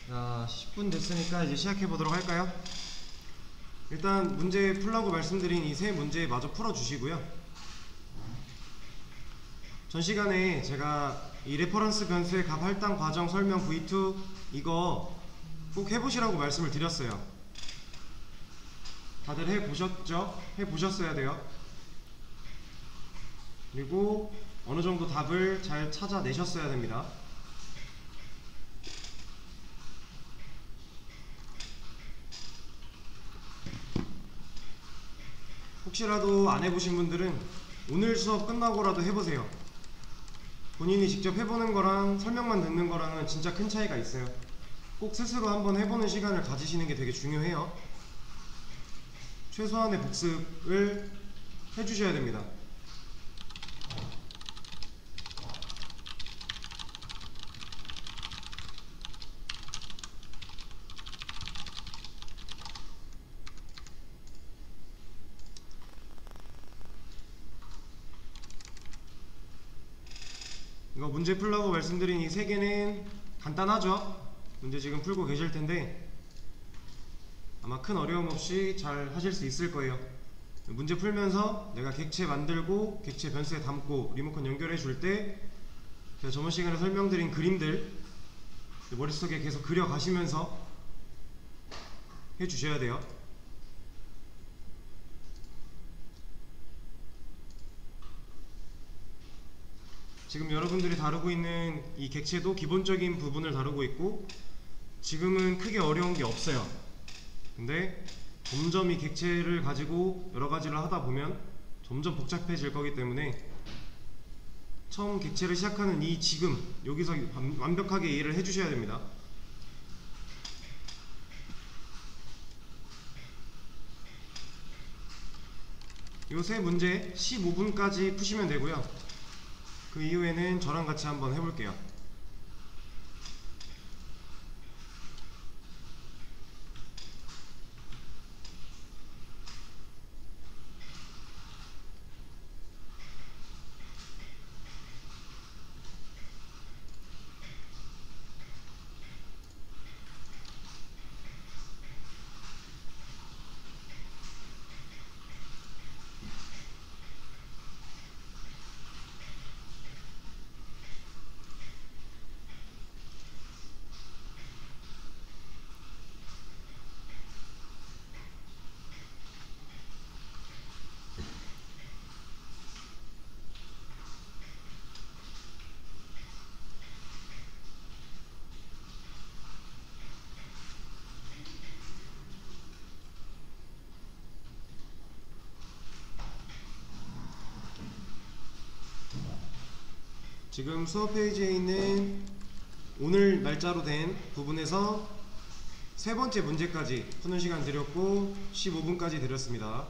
자, 10분 됐으니까 이제 시작해 보도록 할까요? 일단 문제 풀라고 말씀드린 이 세 문제 마저 풀어주시고요. 전 시간에 제가 이 레퍼런스 변수의 값 할당 과정 설명 V2 이거 꼭 해보시라고 말씀을 드렸어요. 다들 해보셨죠? 해보셨어야 돼요. 그리고 어느정도 답을 잘 찾아내셨어야 됩니다. 혹시라도 안 해보신 분들은 오늘 수업 끝나고라도 해보세요. 본인이 직접 해보는 거랑 설명만 듣는 거랑은 진짜 큰 차이가 있어요. 꼭 스스로 한번 해보는 시간을 가지시는 게 되게 중요해요. 최소한의 복습을 해주셔야 됩니다. 이거 문제 풀라고 말씀드린 이 세 개는 간단하죠? 문제 지금 풀고 계실 텐데 아마 큰 어려움 없이 잘 하실 수 있을 거예요. 문제 풀면서 내가 객체 만들고 객체 변수에 담고 리모컨 연결해 줄 때 제가 저번 시간에 설명드린 그림들 머릿속에 계속 그려 가시면서 해 주셔야 돼요. 지금 여러분들이 다루고 있는 이 객체도 기본적인 부분을 다루고 있고 지금은 크게 어려운 게 없어요. 근데 점점 이 객체를 가지고 여러 가지를 하다 보면 점점 복잡해질 거기 때문에 처음 객체를 시작하는 이 지금 여기서 완벽하게 이해를 해 주셔야 됩니다. 요 세 문제 15분까지 푸시면 되고요. 그 이후에는 저랑 같이 한번 해볼게요. 지금 수업 페이지에 있는 오늘 날짜로 된 부분에서 세 번째 문제까지 푸는 시간 드렸고 15분까지 드렸습니다.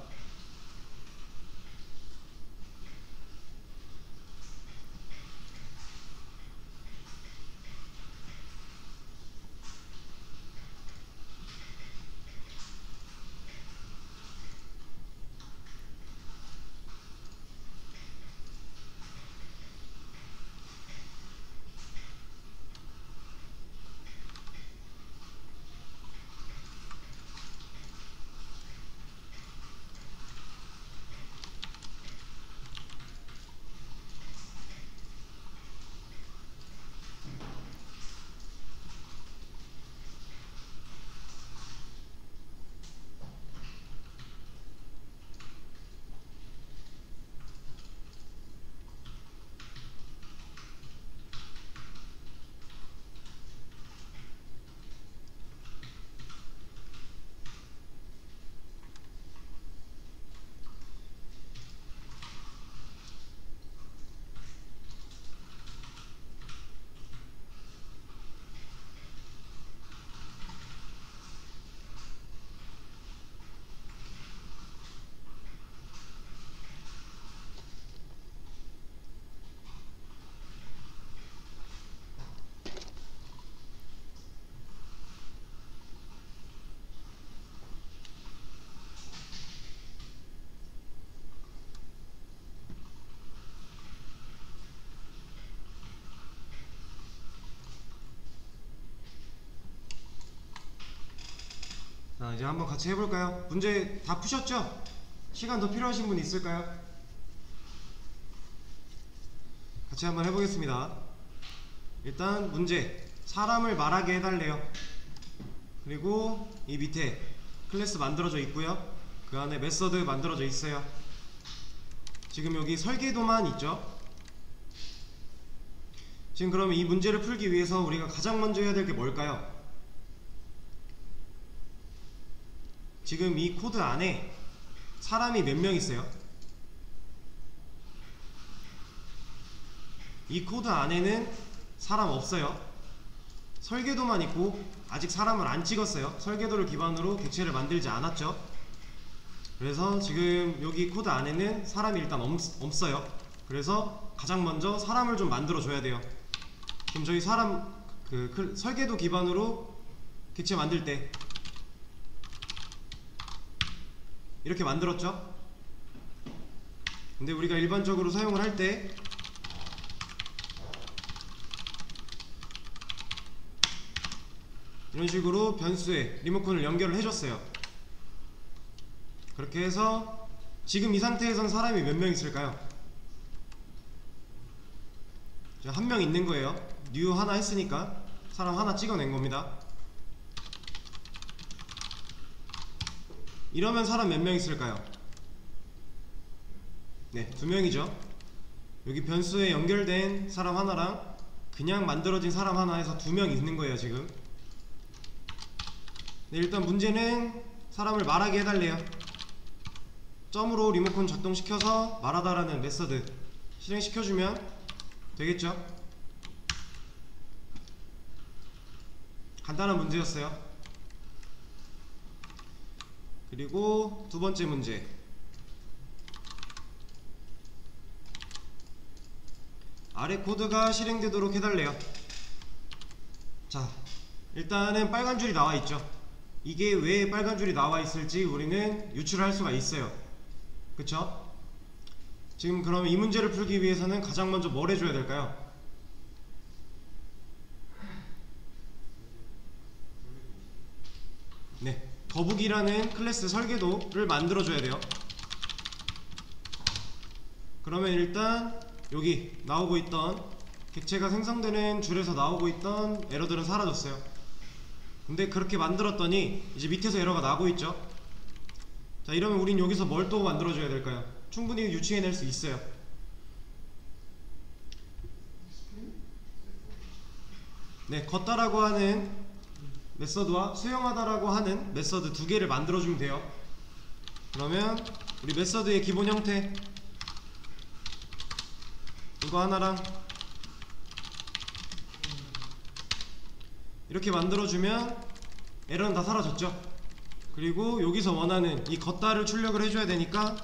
자, 이제 한번 같이 해볼까요? 문제 다 푸셨죠? 시간 더 필요하신 분 있을까요? 같이 한번 해보겠습니다. 일단 문제, 사람을 말하게 해달래요. 그리고 이 밑에 클래스 만들어져 있고요. 그 안에 메서드 만들어져 있어요. 지금 여기 설계도만 있죠. 지금 그러면 이 문제를 풀기 위해서 우리가 가장 먼저 해야 될 게 뭘까요? 지금 이 코드 안에 사람이 몇 명 있어요? 이 코드 안에는 사람 없어요. 설계도만 있고 아직 사람을 안 찍었어요. 설계도를 기반으로 객체를 만들지 않았죠. 그래서 지금 여기 코드 안에는 사람이 일단 없어요. 그래서 가장 먼저 사람을 좀 만들어 줘야 돼요. 그럼 저희 사람 설계도 기반으로 객체 만들 때 이렇게 만들었죠. 근데 우리가 일반적으로 사용을 할 때 이런 식으로 변수에 리모컨을 연결을 해줬어요. 그렇게 해서 지금 이 상태에선 사람이 몇 명 있을까요? 한 명 있는 거예요. 뉴 하나 했으니까 사람 하나 찍어낸 겁니다. 이러면 사람 몇 명 있을까요? 네, 2명이죠. 여기 변수에 연결된 사람 하나랑 그냥 만들어진 사람 하나 해서 2명 있는 거예요 지금. 네, 일단 문제는 사람을 말하게 해달래요. 점으로 리모컨 작동시켜서 말하다라는 메서드 실행시켜주면 되겠죠? 간단한 문제였어요. 그리고 두 번째 문제, 아래 코드가 실행되도록 해달래요. 자, 일단은 빨간 줄이 나와 있죠. 이게 왜 빨간 줄이 나와 있을지 우리는 유출할 수가 있어요. 그쵸? 지금 그러면 이 문제를 풀기 위해서는 가장 먼저 뭘 해줘야 될까요? 네, 거북이라는 클래스 설계도를 만들어줘야 돼요. 그러면 일단 여기 나오고 있던 객체가 생성되는 줄에서 나오고 있던 에러들은 사라졌어요. 근데 그렇게 만들었더니 이제 밑에서 에러가 나고 있죠. 자, 이러면 우린 여기서 뭘 또 만들어줘야 될까요? 충분히 유추해낼 수 있어요. 네, 걷다라고 하는 메서드와 수영하다라고 하는 메서드 두 개를 만들어주면 돼요. 그러면 우리 메서드의 기본 형태 이거 하나랑 이렇게 만들어주면 에러는 다 사라졌죠. 그리고 여기서 원하는 이 걷다를 출력을 해줘야 되니까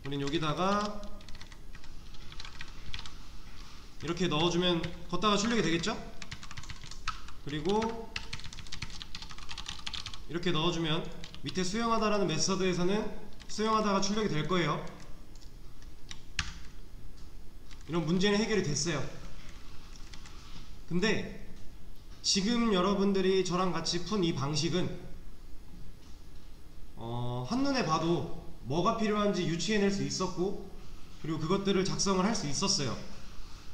우린 여기다가 이렇게 넣어주면 걷다가 출력이 되겠죠. 그리고 이렇게 넣어주면 밑에 수영하다라는 메서드에서는 수영하다가 출력이 될 거예요. 이런 문제는 해결이 됐어요. 근데 지금 여러분들이 저랑 같이 푼 이 방식은 한눈에 봐도 뭐가 필요한지 유추해낼 수 있었고, 그리고 그것들을 작성을 할 수 있었어요.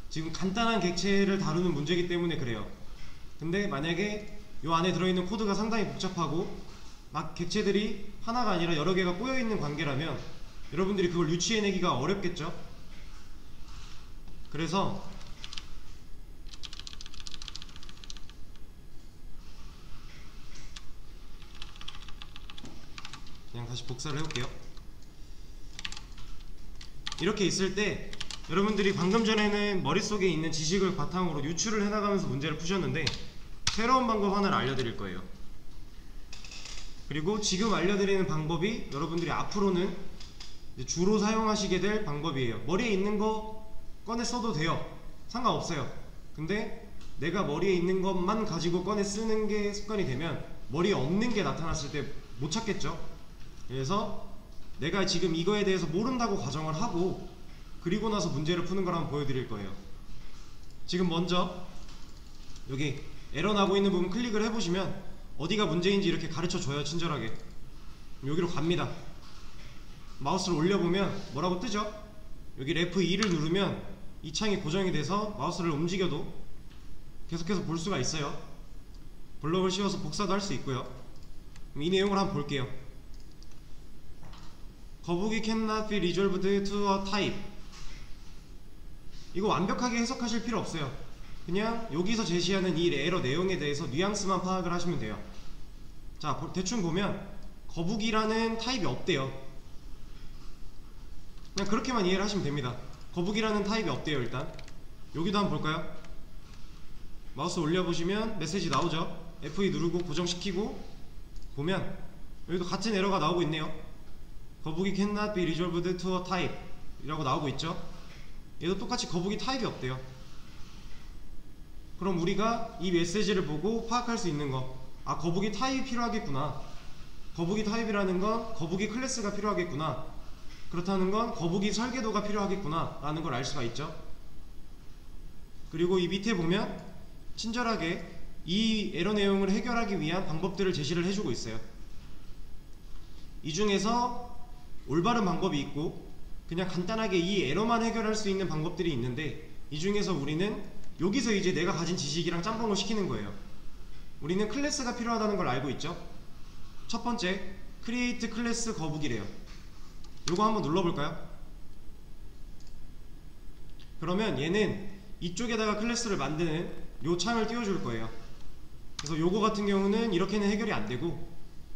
지금 간단한 객체를 다루는 문제이기 때문에 그래요. 근데 만약에 이 안에 들어있는 코드가 상당히 복잡하고 막 객체들이 하나가 아니라 여러 개가 꼬여있는 관계라면 여러분들이 그걸 유추해내기가 어렵겠죠. 그래서 그냥 다시 복사를 해볼게요. 이렇게 있을 때 여러분들이 방금 전에는 머릿속에 있는 지식을 바탕으로 유추를 해나가면서 문제를 푸셨는데 새로운 방법 하나를 알려드릴 거예요. 그리고 지금 알려드리는 방법이 여러분들이 앞으로는 주로 사용하시게 될 방법이에요. 머리에 있는 거 꺼내 써도 돼요. 상관없어요. 근데 내가 머리에 있는 것만 가지고 꺼내 쓰는 게 습관이 되면 머리에 없는 게 나타났을 때 못 찾겠죠. 그래서 내가 지금 이거에 대해서 모른다고 가정을 하고 그리고 나서 문제를 푸는 걸 한번 보여드릴 거예요. 지금 먼저 여기 에러 나고 있는 부분 클릭을 해보시면 어디가 문제인지 이렇게 가르쳐 줘요. 친절하게. 여기로 갑니다. 마우스를 올려보면 뭐라고 뜨죠? 여기 F2를 누르면 이 창이 고정이 돼서 마우스를 움직여도 계속해서 볼 수가 있어요. 블럭을 씌워서 복사도 할 수 있고요. 그럼 이 내용을 한번 볼게요. 거북이 cannot be resolved to a type. 이거 완벽하게 해석하실 필요 없어요. 그냥 여기서 제시하는 이 에러 내용에 대해서 뉘앙스만 파악을 하시면 돼요. 자, 대충 보면 거북이라는 타입이 없대요. 그냥 그렇게만 이해를 하시면 됩니다. 거북이라는 타입이 없대요. 일단 여기도 한번 볼까요? 마우스 올려보시면 메시지 나오죠? F2 누르고 고정시키고 보면 여기도 같은 에러가 나오고 있네요. 거북이 cannot be resolved to a type 이라고 나오고 있죠? 얘도 똑같이 거북이 타입이 없대요. 그럼 우리가 이 메시지를 보고 파악할 수 있는 거, 아, 거북이 타입이 필요하겠구나. 거북이 타입이라는 건 거북이 클래스가 필요하겠구나. 그렇다는 건 거북이 설계도가 필요하겠구나 라는 걸 알 수가 있죠. 그리고 이 밑에 보면 친절하게 이 에러 내용을 해결하기 위한 방법들을 제시를 해주고 있어요. 이 중에서 올바른 방법이 있고 그냥 간단하게 이 에러만 해결할 수 있는 방법들이 있는데, 이 중에서 우리는 여기서 이제 내가 가진 지식이랑 짬뽕을 시키는 거예요. 우리는 클래스가 필요하다는 걸 알고 있죠. 첫 번째, create 클래스 거북이래요. 요거 한번 눌러볼까요? 그러면 얘는 이쪽에다가 클래스를 만드는 요 창을 띄워줄 거예요. 그래서 요거 같은 경우는 이렇게는 해결이 안 되고,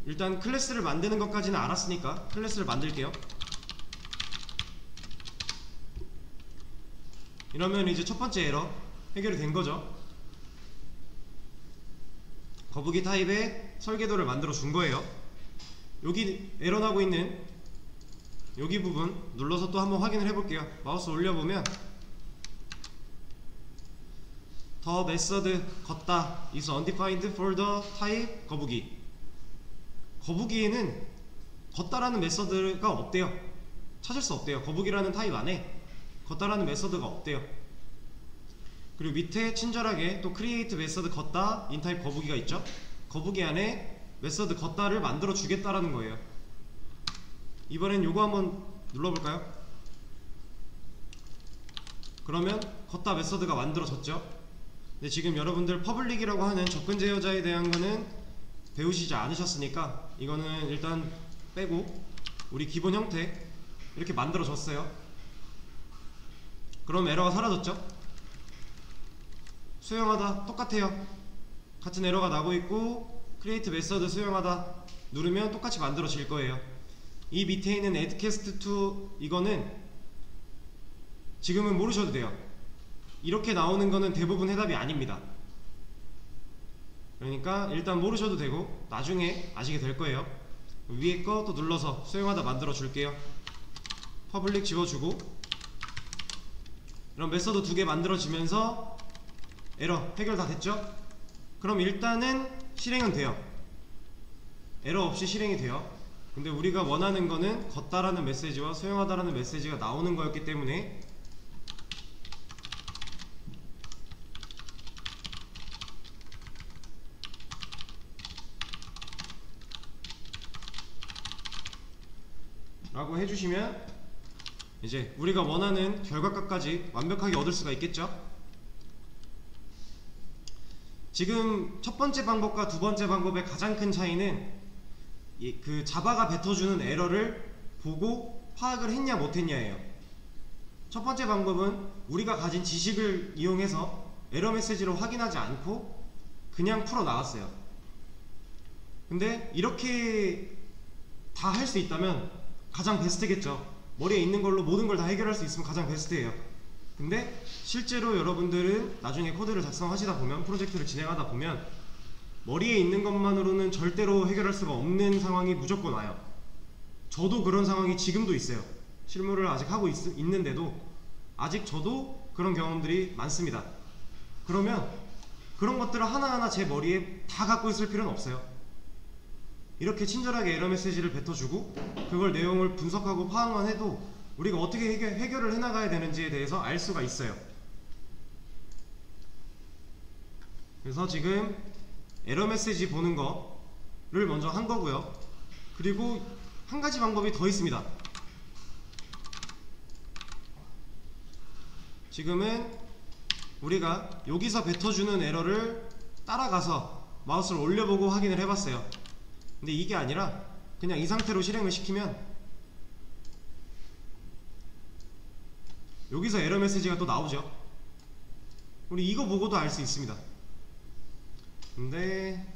일단 클래스를 만드는 것까지는 알았으니까 클래스를 만들게요. 이러면 이제 첫 번째 에러 해결이 된 거죠. 거북이 타입의 설계도를 만들어 준 거예요. 여기 에러 나고 있는 여기 부분 눌러서 또 한번 확인을 해 볼게요. 마우스 올려보면 The method 걷다 is undefined for the type 거북이. 거북이에는 걷다라는 메서드가 없대요. 찾을 수 없대요. 거북이라는 타입 안에 걷다라는 메서드가 없대요. 그리고 밑에 친절하게 또 create method 걷다 in type 거북이가 있죠. 거북이 안에 메서드 걷다를 만들어 주겠다라는 거예요. 이번엔 요거 한번 눌러볼까요? 그러면 걷다 메서드가 만들어졌죠. 근데 지금 여러분들 퍼블릭이라고 하는 접근 제어자에 대한 거는 배우시지 않으셨으니까 이거는 일단 빼고 우리 기본 형태 이렇게 만들어졌어요. 그럼 에러가 사라졌죠? 수용하다 똑같아요. 같은 에러가 나고 있고 create method 수용하다 누르면 똑같이 만들어질 거예요. 이 밑에 있는 add cast to 이거는 지금은 모르셔도 돼요. 이렇게 나오는 거는 대부분 해답이 아닙니다. 그러니까 일단 모르셔도 되고 나중에 아시게 될 거예요. 위에 거 또 눌러서 수용하다 만들어 줄게요. 퍼블릭 지워주고 이런 메서드 두 개 만들어지면서 에러 해결 다 됐죠? 그럼 일단은 실행은 돼요. 에러 없이 실행이 돼요. 근데 우리가 원하는 거는 걷다라는 메시지와 수용하다라는 메시지가 나오는 거였기 때문에 라고 해주시면 이제 우리가 원하는 결과값까지 완벽하게 얻을 수가 있겠죠. 지금 첫 번째 방법과 두 번째 방법의 가장 큰 차이는 그 자바가 뱉어주는 에러를 보고 파악을 했냐 못했냐예요. 첫 번째 방법은 우리가 가진 지식을 이용해서 에러 메시지를 확인하지 않고 그냥 풀어 나갔어요. 근데 이렇게 다 할 수 있다면 가장 베스트겠죠. 머리에 있는 걸로 모든 걸 다 해결할 수 있으면 가장 베스트예요. 근데 실제로 여러분들은 나중에 코드를 작성하시다 보면, 프로젝트를 진행하다 보면 머리에 있는 것만으로는 절대로 해결할 수가 없는 상황이 무조건 와요. 저도 그런 상황이 지금도 있어요. 실무를 아직 하고 있는데도 아직 저도 그런 경험들이 많습니다. 그러면 그런 것들을 하나하나 제 머리에 다 갖고 있을 필요는 없어요. 이렇게 친절하게 에러 메시지를 뱉어주고 그걸 내용을 분석하고 파악만 해도 우리가 어떻게 해결을 해나가야 되는지에 대해서 알 수가 있어요. 그래서 지금 에러 메시지 보는 거 먼저 한 거고요. 그리고 한 가지 방법이 더 있습니다. 지금은 우리가 여기서 뱉어주는 에러를 따라가서 마우스를 올려보고 확인을 해봤어요. 근데 이게 아니라 그냥 이 상태로 실행을 시키면 여기서 에러 메시지가 또 나오죠. 우리 이거 보고도 알 수 있습니다. 근데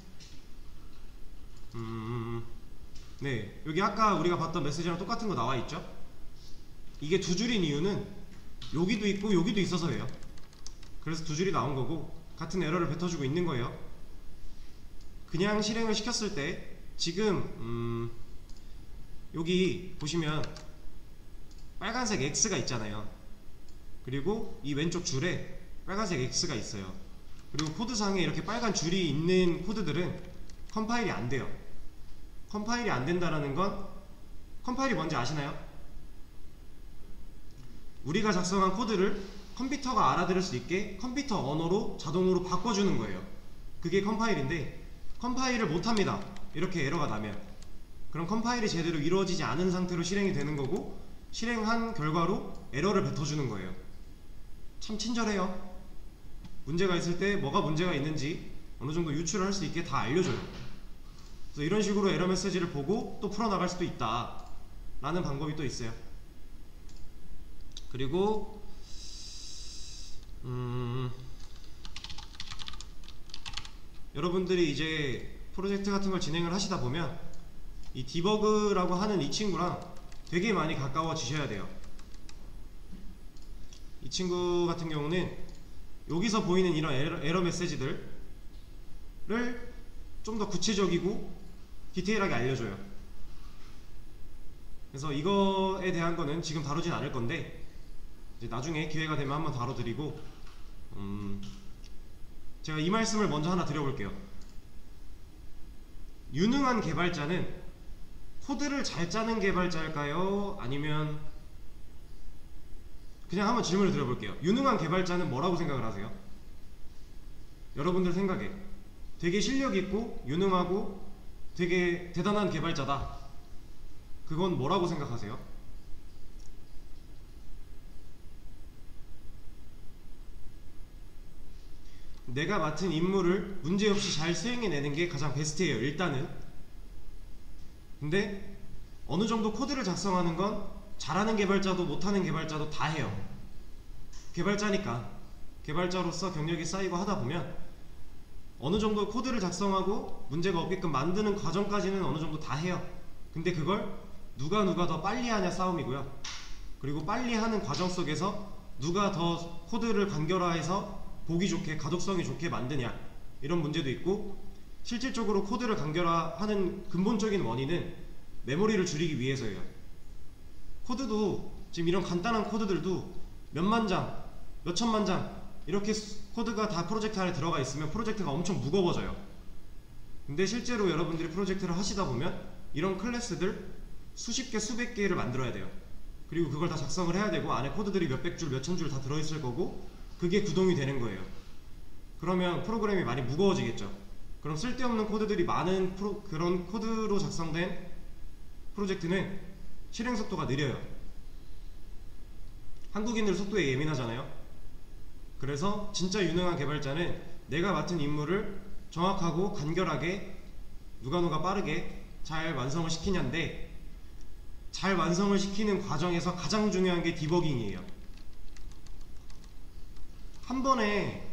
네, 여기 아까 우리가 봤던 메시지랑 똑같은 거 나와 있죠? 이게 두 줄인 이유는 여기도 있고 여기도 있어서예요. 그래서 두 줄이 나온 거고 같은 에러를 뱉어주고 있는 거예요. 그냥 실행을 시켰을 때 지금 여기 보시면 빨간색 X가 있잖아요. 그리고 이 왼쪽 줄에 빨간색 X가 있어요. 그리고 코드상에 이렇게 빨간 줄이 있는 코드들은 컴파일이 안 돼요. 컴파일이 안 된다라는 건 컴파일이 뭔지 아시나요? 우리가 작성한 코드를 컴퓨터가 알아들을 수 있게 컴퓨터 언어로 자동으로 바꿔주는 거예요. 그게 컴파일인데 컴파일을 못합니다. 이렇게 에러가 나면 그럼 컴파일이 제대로 이루어지지 않은 상태로 실행이 되는 거고 실행한 결과로 에러를 뱉어주는 거예요. 참 친절해요. 문제가 있을 때 뭐가 문제가 있는지 어느 정도 유출을 할 수 있게 다 알려줘요. 그래서 이런 식으로 에러 메시지를 보고 또 풀어나갈 수도 있다 라는 방법이 또 있어요. 그리고 여러분들이 이제 프로젝트 같은 걸 진행을 하시다 보면 이 디버그라고 하는 이 친구랑 되게 많이 가까워지셔야 돼요. 이 친구 같은 경우는 여기서 보이는 이런 에러 메시지들을 좀 더 구체적이고 디테일하게 알려줘요. 그래서 이거에 대한 거는 지금 다루진 않을 건데 이제 나중에 기회가 되면 한번 다뤄드리고 제가 이 말씀을 먼저 하나 드려볼게요. 유능한 개발자는 코드를 잘 짜는 개발자일까요? 아니면 그냥 한번 질문을 드려볼게요. 유능한 개발자는 뭐라고 생각을 하세요? 여러분들 생각에 되게 실력있고 유능하고 되게 대단한 개발자다. 그건 뭐라고 생각하세요? 내가 맡은 임무를 문제없이 잘 수행해내는 게 가장 베스트예요. 일단은. 근데 어느 정도 코드를 작성하는 건 잘하는 개발자도 못하는 개발자도 다 해요. 개발자니까. 개발자로서 경력이 쌓이고 하다 보면 어느 정도 코드를 작성하고 문제가 없게끔 만드는 과정까지는 어느 정도 다 해요. 근데 그걸 누가 더 빨리 하냐 싸움이고요. 그리고 빨리 하는 과정 속에서 누가 더 코드를 간결화해서 보기 좋게 가독성이 좋게 만드냐 이런 문제도 있고, 실질적으로 코드를 간결화하는 근본적인 원인은 메모리를 줄이기 위해서예요. 코드도 지금 이런 간단한 코드들도 몇만 장, 몇천만 장 이렇게 코드가 다 프로젝트 안에 들어가 있으면 프로젝트가 엄청 무거워져요. 근데 실제로 여러분들이 프로젝트를 하시다 보면 이런 클래스들 수십 개, 수백 개를 만들어야 돼요. 그리고 그걸 다 작성을 해야 되고 안에 코드들이 몇백 줄, 몇천 줄 다 들어있을 거고 그게 구동이 되는 거예요. 그러면 프로그램이 많이 무거워지겠죠. 그럼 쓸데없는 코드들이 많은 그런 코드로 작성된 프로젝트는 실행 속도가 느려요. 한국인들 속도에 예민하잖아요. 그래서 진짜 유능한 개발자는 내가 맡은 임무를 정확하고 간결하게 누가 빠르게 잘 완성을 시키냐인데, 잘 완성을 시키는 과정에서 가장 중요한 게 디버깅이에요. 한 번에,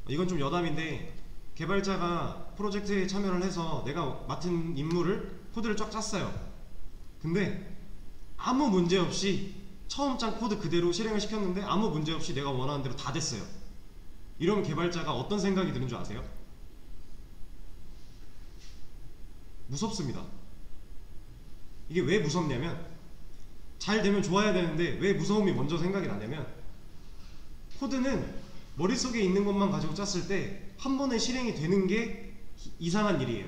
이건 좀 여담인데, 개발자가 프로젝트에 참여를 해서 내가 맡은 임무를 코드를 쫙 짰어요. 근데 아무 문제 없이 처음 짠 코드 그대로 실행을 시켰는데 아무 문제 없이 내가 원하는 대로 다 됐어요. 이러면 개발자가 어떤 생각이 드는 줄 아세요? 무섭습니다. 이게 왜 무섭냐면, 잘 되면 좋아야 되는데 왜 무서움이 먼저 생각이 나냐면, 코드는 머릿속에 있는 것만 가지고 짰을 때 한 번에 실행이 되는 게 이상한 일이에요.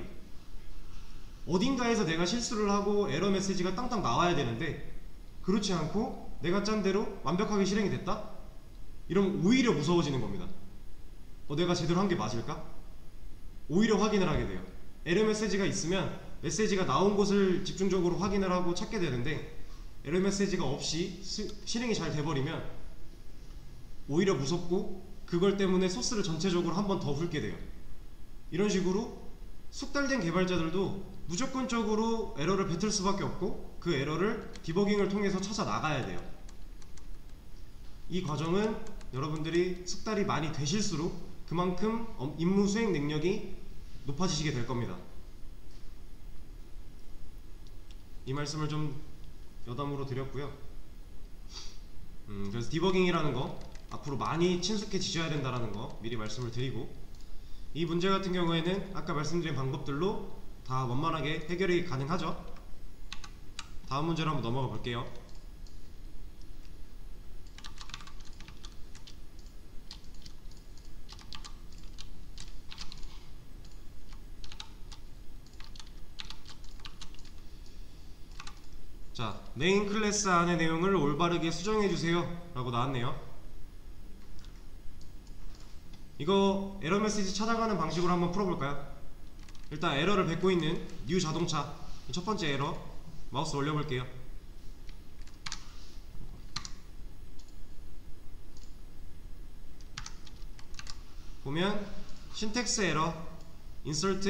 어딘가에서 내가 실수를 하고 에러 메시지가 땅땅 나와야 되는데 그렇지 않고 내가 짠 대로 완벽하게 실행이 됐다? 이러면 오히려 무서워지는 겁니다. 내가 제대로 한 게 맞을까? 오히려 확인을 하게 돼요. 에러 메시지가 있으면 메시지가 나온 곳을 집중적으로 확인을 하고 찾게 되는데, 에러 메시지가 없이 실행이 잘 돼버리면 오히려 무섭고 그걸 때문에 소스를 전체적으로 한 번 더 훑게 돼요. 이런 식으로 숙달된 개발자들도 무조건적으로 에러를 뱉을 수밖에 없고 그 에러를 디버깅을 통해서 찾아 나가야 돼요. 이 과정은 여러분들이 숙달이 많이 되실수록 그만큼 임무 수행 능력이 높아지시게 될 겁니다. 이 말씀을 좀 여담으로 드렸고요. 그래서 디버깅이라는 거 앞으로 많이 친숙해지셔야 된다는 거 미리 말씀을 드리고, 이 문제 같은 경우에는 아까 말씀드린 방법들로 다 원만하게 해결이 가능하죠. 다음 문제로 한번 넘어가 볼게요. 자, 메인 클래스 안의 내용을 올바르게 수정해주세요 라고 나왔네요. 이거 에러 메시지 찾아가는 방식으로 한번 풀어볼까요? 일단 에러를 뱉고 있는 뉴 자동차, 첫 번째 에러 마우스 올려볼게요. 보면 신텍스 에러 insert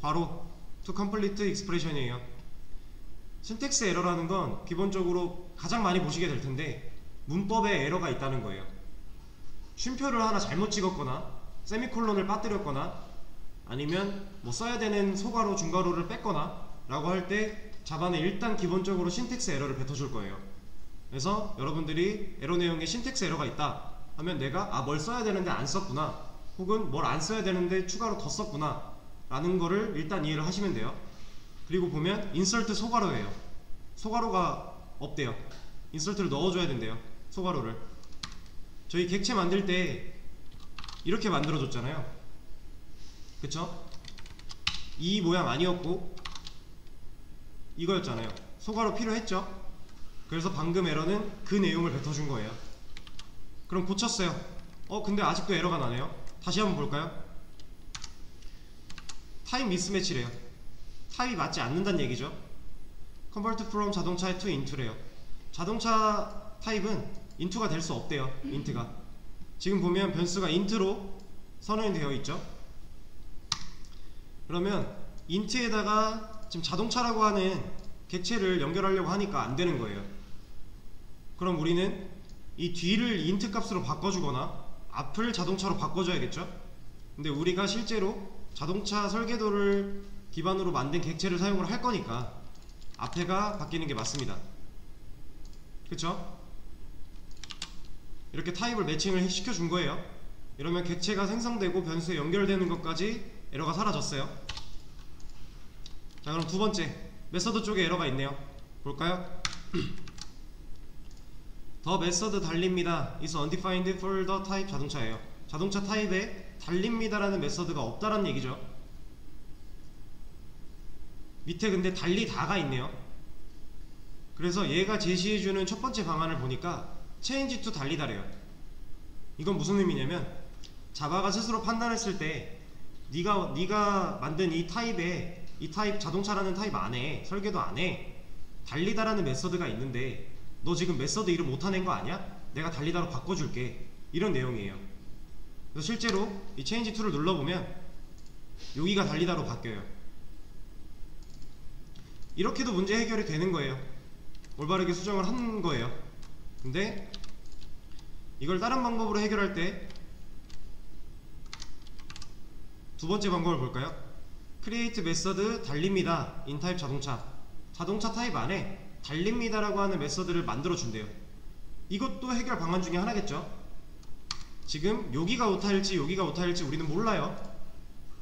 괄호 to complete expression이에요. 신텍스 에러라는 건 기본적으로 가장 많이 보시게 될 텐데 문법에 에러가 있다는 거예요. 쉼표를 하나 잘못 찍었거나 세미콜론을 빠뜨렸거나 아니면 뭐 써야 되는 소괄호 중괄호를 뺐거나 라고 할 때 자바는 일단 기본적으로 신텍스 에러를 뱉어줄 거예요. 그래서 여러분들이 에러 내용에 신텍스 에러가 있다 하면 내가 뭘 써야 되는데 안 썼구나, 혹은 뭘 안 써야 되는데 추가로 더 썼구나 라는 거를 일단 이해를 하시면 돼요. 그리고 보면 인설트 소괄호예요. 소괄호가 없대요. 인설트를 넣어줘야 된대요. 소괄호를. 저희 객체 만들 때 이렇게 만들어줬잖아요. 그쵸? 이 모양 아니었고 이거였잖아요. 소괄호 필요했죠? 그래서 방금 에러는 그 내용을 뱉어준 거예요. 그럼 고쳤어요. 근데 아직도 에러가 나네요. 다시 한번 볼까요? 타입 미스매치래요. 타입이 맞지 않는다는 얘기죠. convert from 자동차에 to into래요. 자동차 타입은 into가 될 수 없대요. int가. 지금 보면 변수가 int로 선언이 되어 있죠. 그러면 int에다가 지금 자동차라고 하는 객체를 연결하려고 하니까 안 되는 거예요. 그럼 우리는 이 뒤를 int 값으로 바꿔주거나 앞을 자동차로 바꿔줘야겠죠. 근데 우리가 실제로 자동차 설계도를 기반으로 만든 객체를 사용을 할 거니까 앞에가 바뀌는 게 맞습니다. 그쵸? 이렇게 타입을 매칭을 시켜준 거예요. 이러면 객체가 생성되고 변수에 연결되는 것까지 에러가 사라졌어요. 자, 그럼 두 번째 메서드 쪽에 에러가 있네요. 볼까요? The method 달립니다 is undefined for the type 자동차예요. 자동차 타입에 달립니다라는 메서드가 없다라는 얘기죠. 밑에 근데 달리다가 있네요. 그래서 얘가 제시해주는 첫 번째 방안을 보니까 change to 달리다래요. 이건 무슨 의미냐면 자바가 스스로 판단했을 때 네가 만든 이 타입에, 이 타입 자동차라는 타입 안에, 설계도 안에 달리다라는 메서드가 있는데 너 지금 메서드 이름 못하는 거 아니야? 내가 달리다로 바꿔줄게, 이런 내용이에요. 그래서 실제로 이 change to를 눌러보면 여기가 달리다로 바뀌어요. 이렇게도 문제 해결이 되는 거예요. 올바르게 수정을 한 거예요. 근데 이걸 다른 방법으로 해결할 때 두 번째 방법을 볼까요? create method 달립니다 in type 자동차. 자동차 타입 안에 달립니다 라고 하는 메서드를 만들어 준대요. 이것도 해결 방안 중에 하나겠죠. 지금 여기가 오타일지 여기가 오타일지 우리는 몰라요.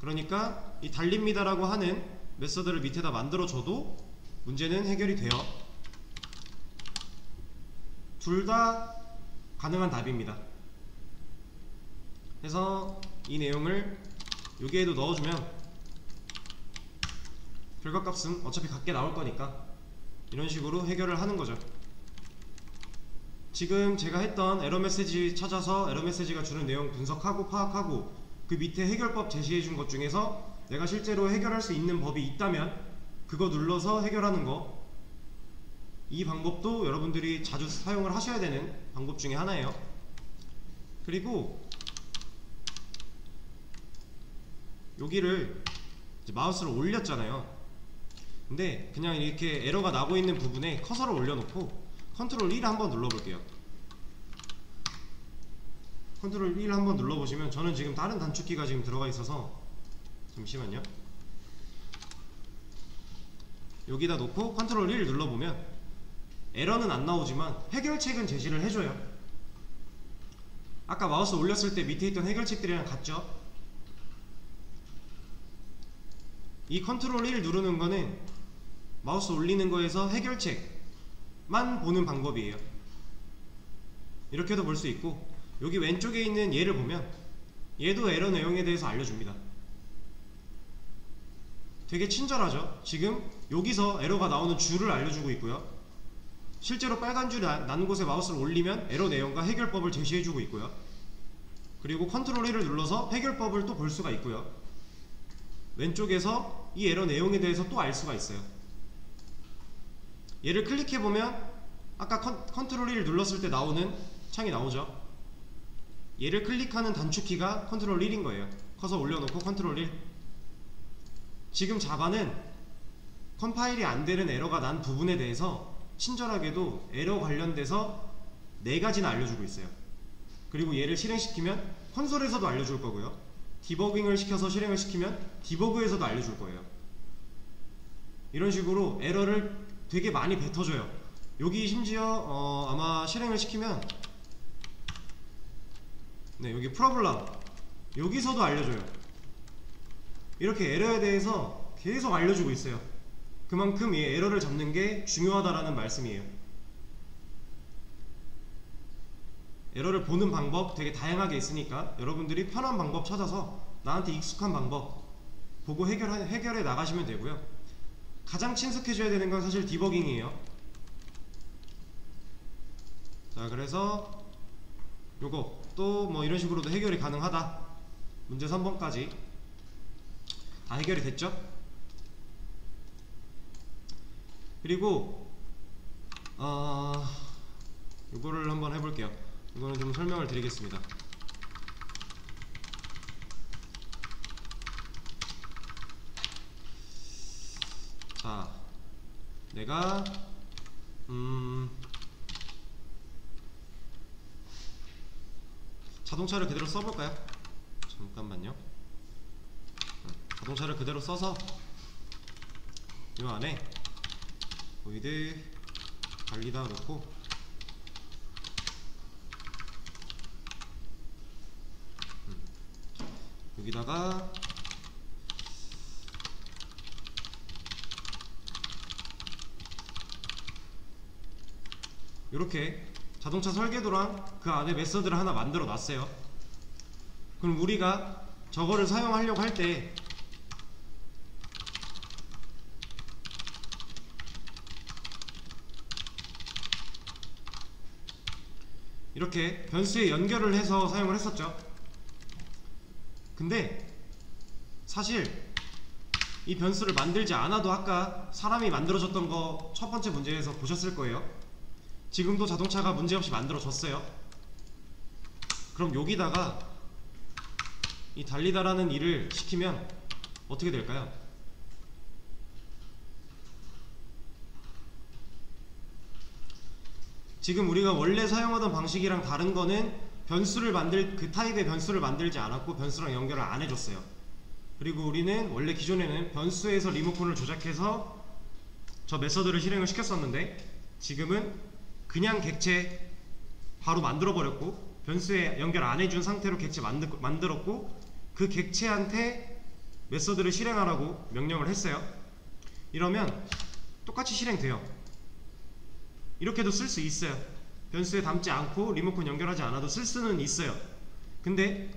그러니까 이 달립니다 라고 하는 메서드를 밑에다 만들어 줘도 문제는 해결이 돼요. 둘 다 가능한 답입니다. 그래서 이 내용을 여기에도 넣어주면 결과값은 어차피 같게 나올 거니까 이런 식으로 해결을 하는 거죠. 지금 제가 했던 에러 메시지 찾아서 에러 메시지가 주는 내용 분석하고 파악하고 그 밑에 해결법 제시해 준 것 중에서 내가 실제로 해결할 수 있는 법이 있다면 그거 눌러서 해결하는 거, 이 방법도 여러분들이 자주 사용을 하셔야 되는 방법 중에 하나예요. 그리고 여기를 이제 마우스를 올렸잖아요. 근데 그냥 이렇게 에러가 나고 있는 부분에 커서를 올려놓고 컨트롤 1 한번 눌러볼게요. 컨트롤 1 한번 눌러보시면, 저는 지금 다른 단축키가 지금 들어가 있어서 잠시만요. 여기다 놓고 컨트롤 1 눌러보면 에러는 안 나오지만 해결책은 제시를 해줘요. 아까 마우스 올렸을 때 밑에 있던 해결책들이랑 같죠? 이 컨트롤 1 누르는 거는 마우스 올리는 거에서 해결책만 보는 방법이에요. 이렇게도 볼 수 있고, 여기 왼쪽에 있는 얘를 보면 얘도 에러 내용에 대해서 알려줍니다. 되게 친절하죠? 지금 여기서 에러가 나오는 줄을 알려주고 있고요, 실제로 빨간 줄이 난 곳에 마우스를 올리면 에러 내용과 해결법을 제시해주고 있고요, 그리고 컨트롤 1을 눌러서 해결법을 또 볼 수가 있고요, 왼쪽에서 이 에러 내용에 대해서 또 알 수가 있어요. 얘를 클릭해보면 아까 컨트롤 1을 눌렀을 때 나오는 창이 나오죠. 얘를 클릭하는 단축키가 컨트롤 1인 거예요. 커서 올려놓고 컨트롤 1. 지금 자바는 컴파일이 안 되는 에러가 난 부분에 대해서 친절하게도 에러 관련돼서 4가지나 알려주고 있어요. 그리고 얘를 실행시키면 콘솔에서도 알려줄 거고요, 디버깅을 시켜서 실행을 시키면 디버그에서도 알려줄 거예요. 이런 식으로 에러를 되게 많이 뱉어줘요. 여기 심지어 아마 실행을 시키면, 네, 여기 프로블럼 여기서도 알려줘요. 이렇게 에러에 대해서 계속 알려주고 있어요. 그만큼 이 에러를 잡는 게 중요하다라는 말씀이에요. 에러를 보는 방법 되게 다양하게 있으니까 여러분들이 편한 방법 찾아서 나한테 익숙한 방법 보고 해결해 나가시면 되고요. 가장 친숙해져야 되는 건 사실 디버깅이에요. 자, 그래서 요거 또 뭐 이런 식으로도 해결이 가능하다. 문제 3번까지 다 해결이 됐죠? 그리고 요거를 한번 해볼게요. 이거는 좀 설명을 드리겠습니다. 자, 내가 자동차를 그대로 써볼까요? 잠깐만요. 자동차를 그대로 써서 이 안에 보이드 달리다 놓고 여기다가 이렇게 자동차 설계도랑 그 안에 메서드를 하나 만들어 놨어요. 그럼 우리가 저거를 사용하려고 할 때 이렇게 변수에 연결을 해서 사용을 했었죠. 근데 사실 이 변수를 만들지 않아도 아까 사람이 만들어줬던 거 첫 번째 문제에서 보셨을 거예요. 지금도 자동차가 문제없이 만들어졌어요. 그럼 여기다가 이 달리다라는 일을 시키면 어떻게 될까요? 지금 우리가 원래 사용하던 방식이랑 다른 거는 그 타입의 변수를 만들지 않았고 변수랑 연결을 안 해줬어요. 그리고 우리는 원래 기존에는 변수에서 리모컨을 조작해서 저 메서드를 실행을 시켰었는데, 지금은 그냥 객체 바로 만들어버렸고 변수에 연결 안 해준 상태로 객체 만들었고 그 객체한테 메서드를 실행하라고 명령을 했어요. 이러면 똑같이 실행돼요. 이렇게도 쓸 수 있어요. 변수에 담지 않고 리모컨 연결하지 않아도 쓸 수는 있어요. 근데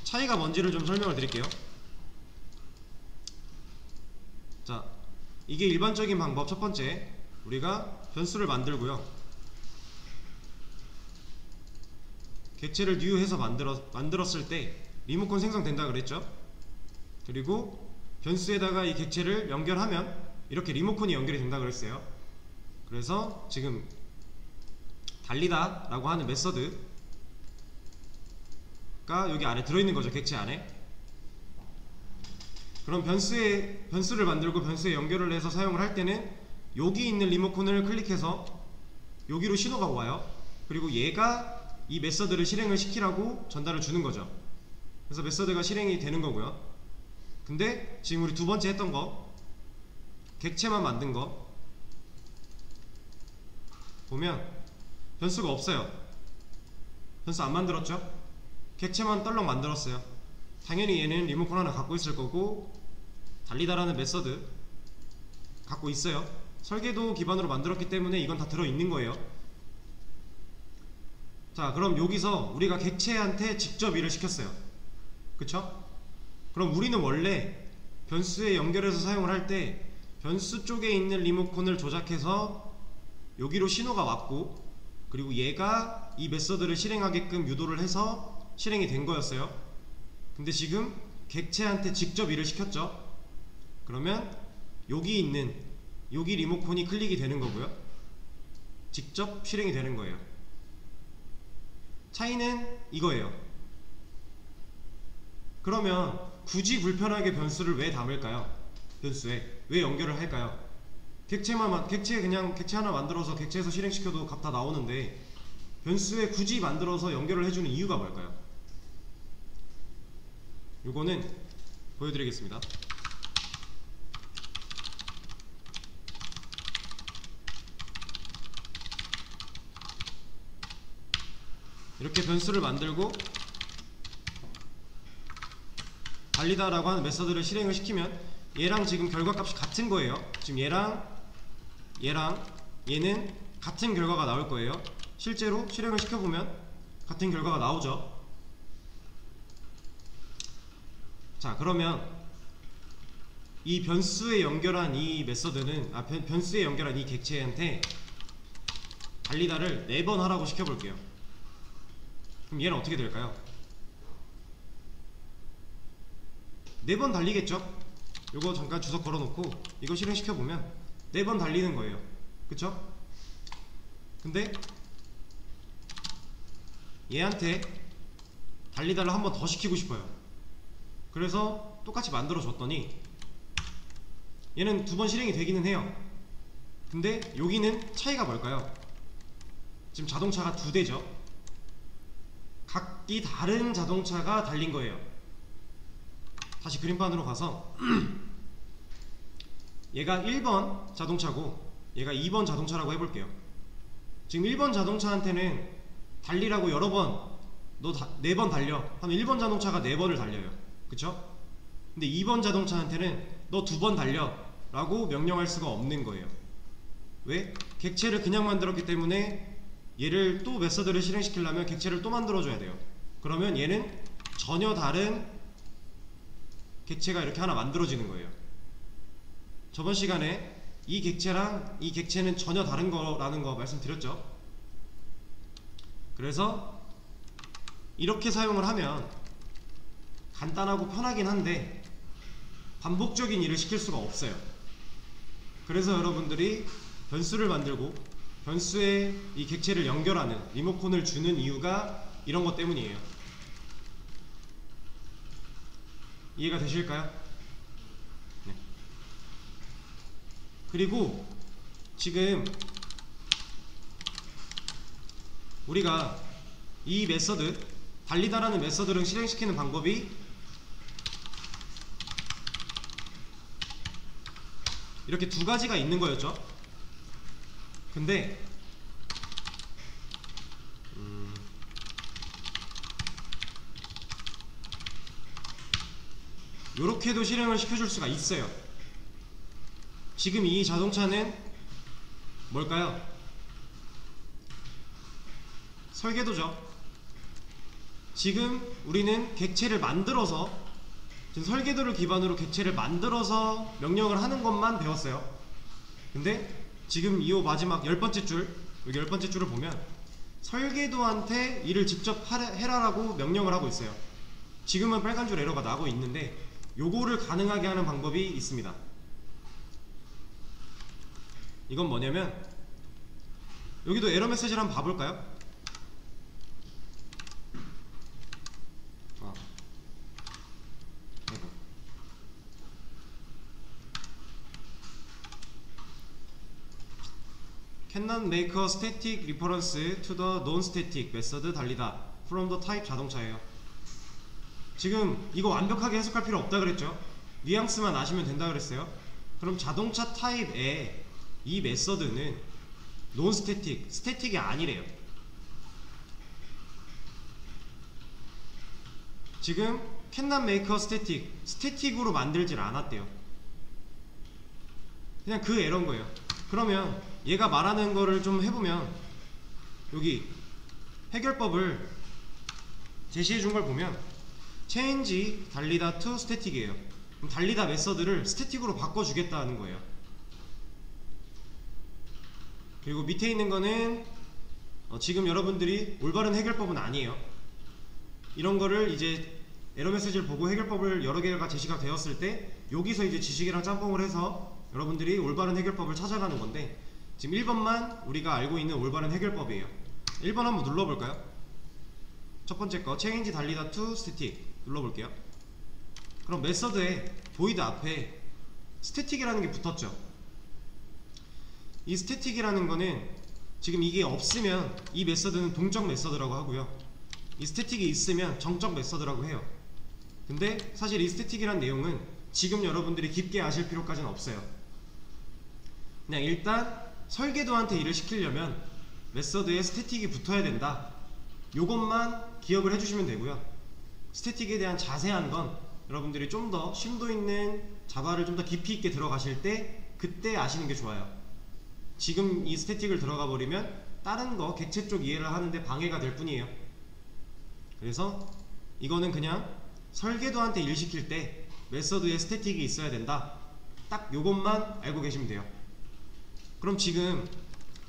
차이가 뭔지를 좀 설명을 드릴게요. 자, 이게 일반적인 방법 첫 번째, 우리가 변수를 만들고요, 객체를 new 해서 만들었을 때 리모컨 생성된다 그랬죠? 그리고 변수에다가 이 객체를 연결하면 이렇게 리모컨이 연결이 된다 그랬어요. 그래서 지금 달리다 라고 하는 메서드가 여기 안에 들어있는 거죠. 객체 안에. 그럼 변수를 만들고 변수에 연결을 해서 사용을 할 때는 여기 있는 리모컨을 클릭해서 여기로 신호가 와요. 그리고 얘가 이 메서드를 실행을 시키라고 전달을 주는 거죠. 그래서 메서드가 실행이 되는 거고요. 근데 지금 우리 두 번째 했던 거, 객체만 만든 거 보면 변수가 없어요. 변수 안 만들었죠? 객체만 떨렁 만들었어요. 당연히 얘는 리모컨 하나 갖고 있을 거고, 달리다라는 메서드 갖고 있어요. 설계도 기반으로 만들었기 때문에 이건 다 들어있는 거예요. 자, 그럼 여기서 우리가 객체한테 직접 일을 시켰어요. 그쵸? 그럼 우리는 원래 변수에 연결해서 사용을 할 때 변수 쪽에 있는 리모컨을 조작해서 여기로 신호가 왔고, 그리고 얘가 이 메서드를 실행하게끔 유도를 해서 실행이 된 거였어요. 근데 지금 객체한테 직접 일을 시켰죠. 그러면 여기 있는 여기 리모컨이 클릭이 되는 거고요. 직접 실행이 되는 거예요. 차이는 이거예요. 그러면 굳이 불편하게 변수를 왜 담을까요? 변수에 왜 연결을 할까요? 객체 하나 만들어서 객체에서 실행시켜도 값 다 나오는데 변수에 굳이 만들어서 연결을 해주는 이유가 뭘까요? 요거는 보여드리겠습니다. 이렇게 변수를 만들고 달리다라고 하는 메서드를 실행을 시키면 얘랑 지금 결과값이 같은 거예요. 지금 얘랑 얘는 같은 결과가 나올 거예요. 실제로 실행을 시켜보면 같은 결과가 나오죠. 자, 그러면 이 변수에 연결한 이 메서드는 변수에 연결한 이 객체한테 달리다를 4번 하라고 시켜볼게요. 그럼 얘는 어떻게 될까요? 4번 달리겠죠? 요거 잠깐 주석 걸어놓고 이거 실행시켜보면 4번 달리는 거예요. 그쵸? 근데 얘한테 달리다를 한 번 더 시키고 싶어요. 그래서 똑같이 만들어줬더니 얘는 2번 실행이 되기는 해요. 근데 여기는 차이가 뭘까요? 지금 자동차가 2대죠. 각기 다른 자동차가 달린 거예요. 다시 그림판으로 가서 얘가 1번 자동차고 얘가 2번 자동차라고 해볼게요. 지금 1번 자동차한테는 달리라고 여러 번, 너 4번 달려 하면 1번 자동차가 4번을 달려요. 그쵸? 근데 2번 자동차한테는 너 2번 달려 라고 명령할 수가 없는 거예요. 왜? 객체를 그냥 만들었기 때문에 얘를 또 메서드를 실행시키려면 객체를 또 만들어줘야 돼요. 그러면 얘는 전혀 다른 객체가 이렇게 하나 만들어지는 거예요. 저번 시간에 이 객체랑 이 객체는 전혀 다른 거라는 거 말씀드렸죠. 그래서 이렇게 사용을 하면 간단하고 편하긴 한데 반복적인 일을 시킬 수가 없어요. 그래서 여러분들이 변수를 만들고 변수에 이 객체를 연결하는 리모컨을 주는 이유가 이런 것 때문이에요. 이해가 되실까요? 네. 그리고 지금 우리가 이 메서드, 달리다라는 메서드를 실행시키는 방법이 이렇게 2가지가 있는 거였죠. 근데 요렇게도 실행을 시켜줄 수가 있어요. 지금 이 자동차는 뭘까요? 설계도죠. 지금 우리는 객체를 만들어서, 지금 설계도를 기반으로 객체를 만들어서 명령을 하는 것만 배웠어요. 근데 지금 이 마지막 10번째 줄, 여기 10번째 줄을 보면 설계도한테 일을 직접 해라라고 명령을 하고 있어요. 지금은 빨간 줄 에러가 나고 있는데 요거를 가능하게 하는 방법이 있습니다. 이건 뭐냐면 여기도 에러 메시지를 한번 봐볼까요? cannot make a static reference to the non-static method 달리다 from the type 자동차예요. 지금 이거 완벽하게 해석할 필요 없다 그랬죠? 뉘앙스만 아시면 된다 그랬어요. 그럼 자동차 타입의 이 메서드는 non-static, 스태틱이 아니래요. 지금 cannot make a static, 스태틱으로 만들질 않았대요. 그냥 그 에러인 거예요. 그러면 얘가 말하는 거를 좀 해보면 여기 해결법을 제시해 준 걸 보면 change 달리다 to static이에요. 그럼 달리다 메서드를 스태틱으로 바꿔주겠다는 거예요. 그리고 밑에 있는 거는 지금 여러분들이 올바른 해결법은 아니에요. 이런 거를 이제 에러 메시지를 보고 해결법을 여러 개가 제시가 되었을 때 여기서 이제 지식이랑 짬뽕을 해서 여러분들이 올바른 해결법을 찾아가는 건데 지금 1번만 우리가 알고 있는 올바른 해결법이에요. 1번 한번 눌러볼까요? 첫 번째 거 change 달리다 to static 눌러볼게요. 그럼 메서드에 void 앞에 static이라는 게 붙었죠. 이 static이라는 거는 지금 이게 없으면 이 메서드는 동적 메서드라고 하고요. 이 static이 있으면 정적 메서드라고 해요. 근데 사실 이 static이란 내용은 지금 여러분들이 깊게 아실 필요까지는 없어요. 그냥 일단 설계도한테 일을 시키려면 메서드에 스태틱이 붙어야 된다. 요것만 기억을 해주시면 되고요. 스태틱에 대한 자세한 건 여러분들이 좀 더 심도 있는 자바를 좀 더 깊이 있게 들어가실 때 그때 아시는 게 좋아요. 지금 이 스태틱을 들어가 버리면 다른 거 객체 쪽 이해를 하는데 방해가 될 뿐이에요. 그래서 이거는 그냥 설계도한테 일 시킬 때 메서드에 스태틱이 있어야 된다. 딱 요것만 알고 계시면 돼요. 그럼 지금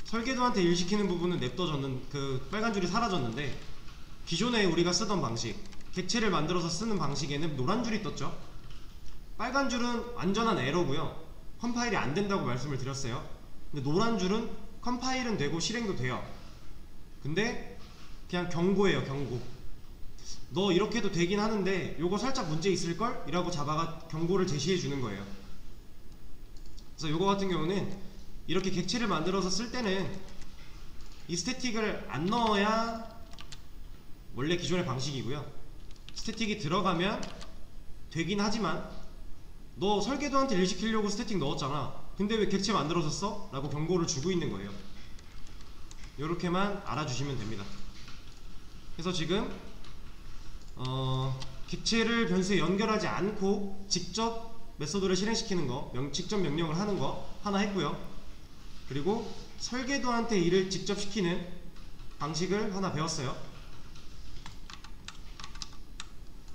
설계도한테 일 시키는 부분은 냅둬졌는 그 빨간 줄이 사라졌는데 기존에 우리가 쓰던 방식 객체를 만들어서 쓰는 방식에는 노란 줄이 떴죠. 빨간 줄은 완전한 에러고요. 컴파일이 안 된다고 말씀을 드렸어요. 근데 노란 줄은 컴파일은 되고 실행도 돼요. 근데 그냥 경고예요. 경고. 너 이렇게 해도 되긴 하는데 요거 살짝 문제 있을걸? 이라고 자바가 경고를 제시해 주는 거예요. 그래서 요거 같은 경우는 이렇게 객체를 만들어서 쓸 때는 이 스태틱을 안 넣어야 원래 기존의 방식이고요. 스태틱이 들어가면 되긴 하지만 너 설계도한테 일 시키려고 스태틱 넣었잖아. 근데 왜 객체 만들어서 써? 라고 경고를 주고 있는 거예요. 요렇게만 알아주시면 됩니다. 그래서 지금 객체를 변수에 연결하지 않고 직접 메소드를 실행시키는 거, 직접 명령을 하는 거 하나 했고요. 그리고 설계도한테 일을 직접 시키는 방식을 하나 배웠어요.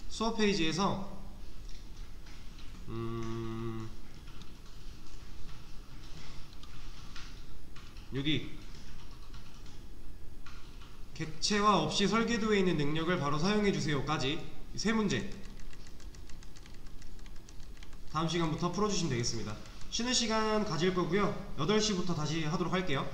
수업 페이지에서 여기 객체화 없이 설계도에 있는 능력을 바로 사용해주세요 까지 세 문제 다음 시간부터 풀어주시면 되겠습니다. 쉬는 시간 가질 거고요. 8시부터 다시 하도록 할게요.